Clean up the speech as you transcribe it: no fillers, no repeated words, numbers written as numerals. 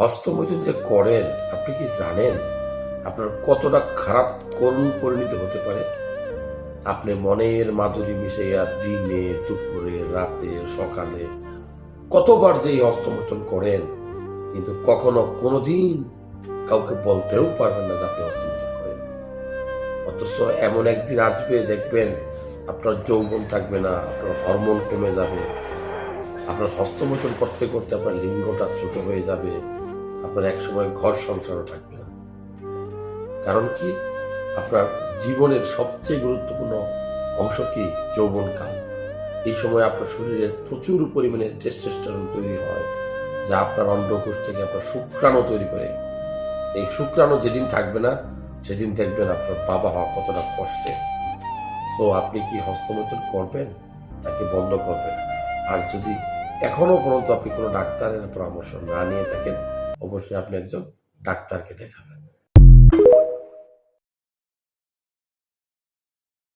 হস্তমৈথুন যে করেন, আপনি কি জানেন আপনার কতটা খারাপ করুণ পরিণতি হতে পারে? আপনি মনের মাধুরী মিশাইয়া দিনে দুপুরে রাতে সকালে কতবার যে এই হস্তমৈথুন করেন, কিন্তু কখনো কোনোদিন কাউকে বলতেও পারবেন না যে আপনি হস্তমৈথুন করেন। অথচ এমন একদিন আসবে, দেখবেন আপনার যৌবন থাকবে না, আপনার হরমোন কমে যাবে, আপনার হস্তমৈথুন করতে করতে আপনার লিঙ্গটা ছোট হয়ে যাবে, আপনার একসময় ঘর সংসারও থাকবে না। কারণ কি? আপনার জীবনের সবচেয়ে গুরুত্বপূর্ণ অংশ কি? যৌবনকাল। এই সময় আপনার শরীরের প্রচুর পরিমাণে টেস্টোস্টেরন তৈরি হয়, যা আপনার অন্ডকোষ থেকে আপনার শুক্রাণু তৈরি করে। এই শুক্রাণু যেদিন থাকবে না, সেদিন দেখবেন আপনার বাবা হওয়া কতটা কষ্টের। তো আপনি কি হস্তমৈথুন করবেন নাকি বন্ধ করবেন? আর যদি এখনো পর্যন্ত আপনি কোনো ডাক্তারের পরামর্শ না নিয়ে থাকেন, অবশ্যই আপনি একজন ডাক্তারকে দেখাবেন।